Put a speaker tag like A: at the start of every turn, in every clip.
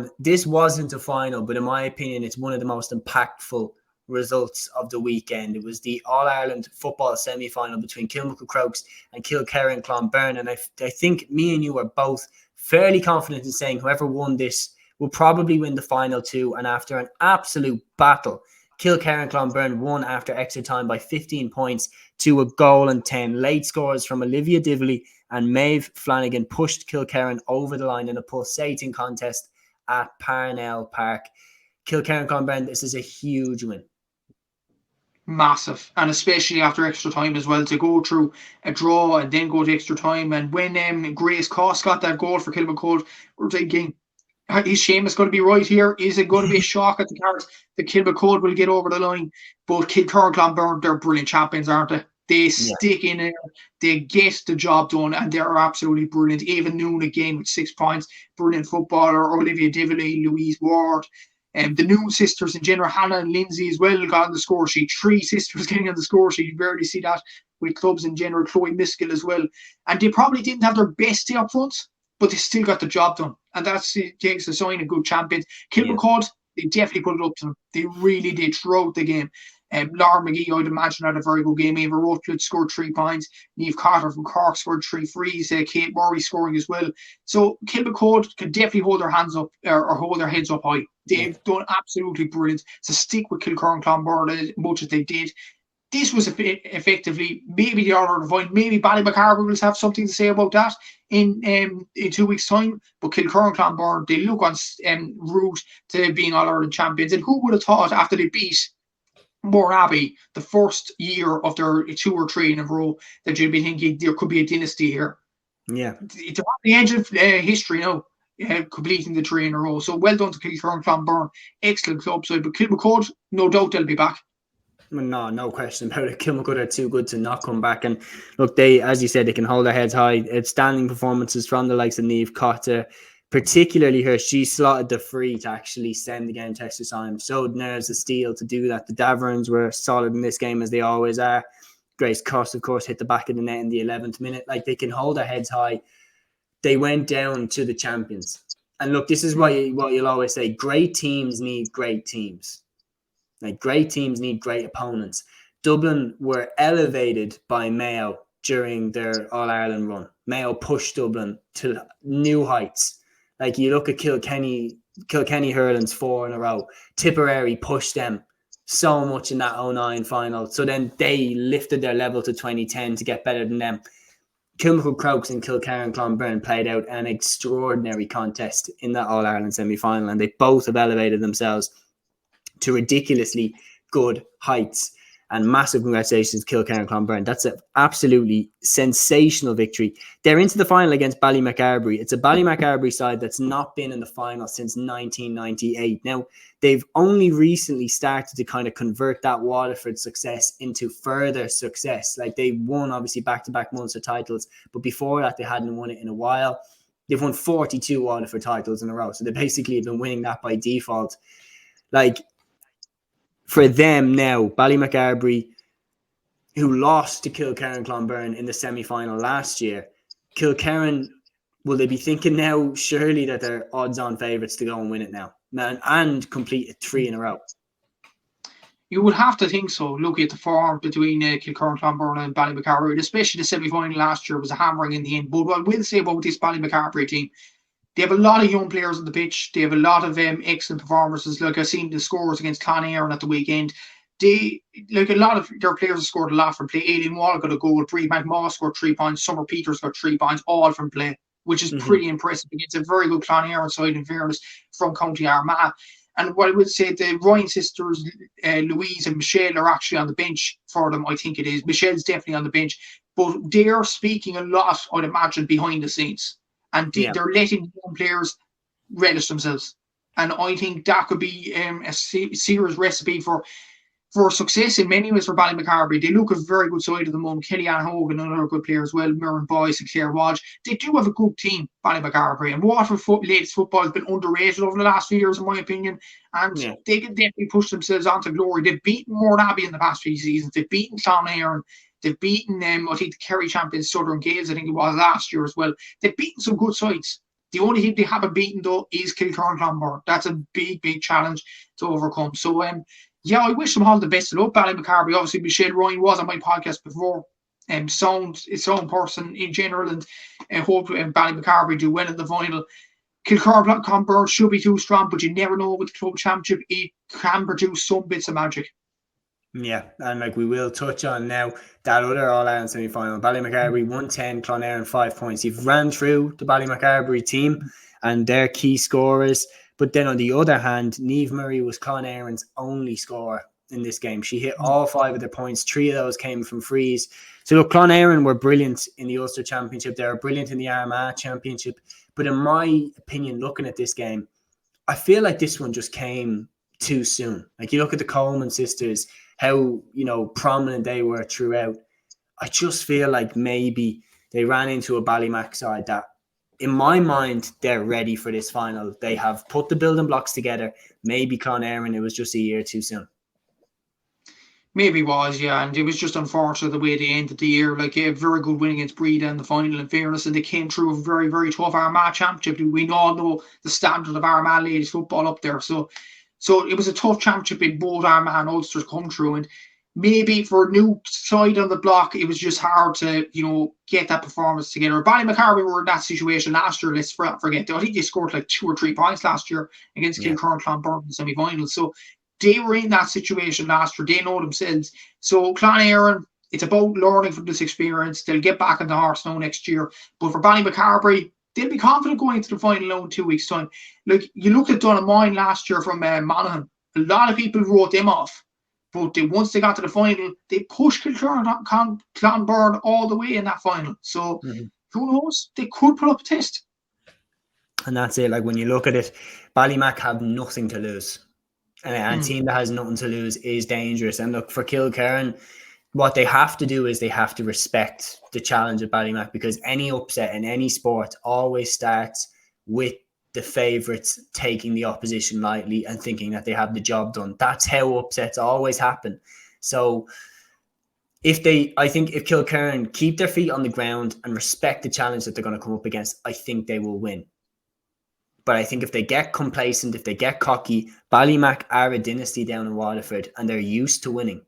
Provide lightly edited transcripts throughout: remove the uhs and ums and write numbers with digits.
A: And this wasn't a final, but in my opinion, it's one of the most impactful results of the weekend. It was the All-Ireland football semi-final between Kilmacud Crokes and Kilkerrin Clonberne. And I think me and you are both fairly confident in saying whoever won this will probably win the final too. And after an absolute battle, Kilkerrin Clonberne won after extra time by 15 points to a goal and 10. Late scores from Olivia Divley and Maeve Flanagan pushed Kilkerrin over the line in a pulsating contest at Parnell Park. Kilkerrin Clonberne, this is a huge win.
B: Massive, and especially after extra time as well, to go through a draw and then go to extra time. And when Grace Cost got that goal for Kilmacud, we're thinking, is Seamus going to be right here? Is it going to be a shock at the cards that Kilmacud will get over the line? But Kilkerrin Clonberne, they're brilliant champions, aren't they? They stick in there, they get the job done, and they're absolutely brilliant. Even Noon again with 6 points, brilliant footballer. Olivia Divley, Louise Ward, and the Noon sisters in general, Hannah and Lindsay as well, got on the score sheet. 3 sisters getting on the score sheet. You barely see that with clubs in general. Chloe Miskell as well. And they probably didn't have their best day up front, but they still got the job done. And that takes a sign of good champions. Kilmacud, they definitely put it up to them. They really did throughout the game. Laura McGee, I'd imagine, had a very good game. Eva Rutledge scored 3 points. Niamh Cotter from Cork scored 3 frees. Kate Murray scoring as well. So Kilmacud can definitely hold their hands up or hold their heads up high. They've done absolutely brilliant. So stick with Kilkerrin Clonberne as much as they did. This was effectively maybe the All-Ireland final. Maybe Ballymacarbry will have something to say about that in 2 weeks' time. But Kilkerrin Clonberne, they look on route to being All-Ireland champions. And who would have thought after they beat Moraby the first year of their 2 or 3 in a row that you'd be thinking there could be a dynasty here?
A: Yeah.
B: It's on the edge of history now, completing the 3 in a row. So well done to Kilkerrin Clonberne. Excellent club side. But Kilmacud, no doubt they'll be back.
A: No question about it. Kilmacud are too good to not come back. And look, they, as you said, they can hold their heads high. Outstanding performances from the likes of Niamh Cotter, particularly her. She slotted the free to actually send the game to extra time. Showed nerves of steel to do that. The Daverns were solid in this game, as they always are. Grace Cost, of course, hit the back of the net in the 11th minute. Like, they can hold their heads high. They went down to the champions. And look, this is what you'll always say. Great teams need great teams. Like, great teams need great opponents. Dublin were elevated by Mayo during their All-Ireland run. Mayo pushed Dublin to new heights. Like, you look at Kilkenny hurlings 4 in a row. Tipperary pushed them so much in that 2009 final. So then they lifted their level to 2010 to get better than them. Kilmacud Crokes and Kilkerrin Clonberne played out an extraordinary contest in that All-Ireland semi-final, and they both have elevated themselves to ridiculously good heights. And massive congratulations to Kilkerrin Clonberne. That's an absolutely sensational victory. They're into the final against Ballymacarbry. It's a Ballymacarbry side that's not been in the final since 1998. Now, they've only recently started to kind of convert that Waterford success into further success. Like, they won, obviously, back-to-back Munster titles, but before that, they hadn't won it in a while. They've won 42 Waterford titles in a row, so they basically have been winning that by default. Like, for them now, Ballymacarbry, who lost to Kilkerrin Clonberne in the semi-final last year, Kilkerrin, will they be thinking now, surely, that they're odds-on favourites to go and win it now and complete it 3 in a row?
B: You would have to think so, looking at the form between Kilkerrin Clonberne and Ballymacarbry, especially the semi-final last year was a hammering in the end. But what I will say about this Ballymacarbry team, they have a lot of young players on the pitch. They have a lot of excellent performances. Like, I've seen the scores against Clann Éireann at the weekend. They, like, a lot of their players have scored a lot from play. Aileen Wall got a goal. Bree McMaw scored 3 points. Summer Peters got 3 points, all from play, which is pretty impressive. It's a very good Clann Éireann side, in fairness, from County Armagh. And what I would say, the Ryan sisters, Louise and Michelle, are actually on the bench for them, I think it is. Michelle's definitely on the bench. But they're speaking a lot, I'd imagine, behind the scenes. And they're letting young players relish themselves. And I think that could be a serious recipe for success in many ways for Ballymacarbry. They look a very good side of the moment. Kellyanne Hogan, another good player as well. Murren Boyce and Claire Walsh. They do have a good team, Ballymacarbry. And Waterford ladies football has been underrated over the last few years, in my opinion. And they can definitely push themselves onto glory. They've beaten Moraby in the past few seasons. They've beaten Clann Éireann. They've beaten, I think, the Kerry champions, Southern Gales, I think it was last year as well. They've beaten some good sides. The only team they haven't beaten, though, is Kilkerrin Clonberne. That's a big, big challenge to overcome. So, yeah, I wish them all the best of luck. Ballymacarbry, obviously, Michelle Ryan was on my podcast before. Its own person in general, and hope Ballymacarbry do well in the final. Kilkerrin Clonberne should be too strong, but you never know with the club championship. It can produce some bits of magic.
A: Yeah, and like we will touch on now that other All-Ireland semi-final. Ballymacarbry 110, Clann Éireann 5 points. You've ran through the Ballymacarbry team and their key scorers, but then on the other hand, Niamh Murray was Clann Éireann's only scorer in this game. She hit all 5 of their points. 3 of those came from frees. So look, Clann Éireann were brilliant in the Ulster Championship. They were brilliant in the Armagh Championship. But in my opinion, looking at this game, I feel like this one just came too soon. Like you look at the Coleman sisters, how, prominent they were throughout. I just feel like maybe they ran into a Ballymac side that, in my mind, they're ready for this final. They have put the building blocks together. Maybe Clann Éireann, it was just a year too soon.
B: Maybe it was, yeah, and it was just unfortunate the way they ended the year. Like a very good win against Brady in the final, in fairness, and they came through a very, very tough Armagh championship. We all know the standard of Armagh ladies football up there. So it was a tough championship in both Armagh and Ulster's come through, and maybe for a new side on the block, it was just hard to, get that performance together. Ballymacarbry were in that situation last year. Let's forget. I think they scored like 2 or 3 points last year against Kilkerrin Clonberne in the semi-finals. So they were in that situation last year. They know themselves. So Clann Éireann, it's about learning from this experience. They'll get back on the horse now next year. But for Ballymacarbry, they'll be confident going into the final now in 2 weeks' time. Like, you look at Donaghmine last year from Monaghan. A lot of people wrote them off. But once they got to the final, they pushed Kilkerrin Clonberne all the way in that final. So who knows? They could put up a test.
A: And that's it. Like, when you look at it, Ballymac have nothing to lose. And a team that has nothing to lose is dangerous. And look, for Kilkerrin, what they have to do is they have to respect the challenge of Ballymac, because any upset in any sport always starts with the favourites taking the opposition lightly and thinking that they have the job done. That's how upsets always happen. So I think if Kilkerrin keep their feet on the ground and respect the challenge that they're going to come up against, I think they will win. But I think if they get complacent, if they get cocky, Ballymac are a dynasty down in Waterford and they're used to winning.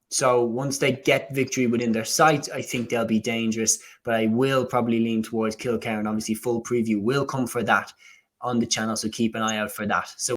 A: So once they get victory within their sights, I think they'll be dangerous. But I will probably lean towards Kilkerrin. Obviously, full preview will come for that on the channel, so keep an eye out for that. So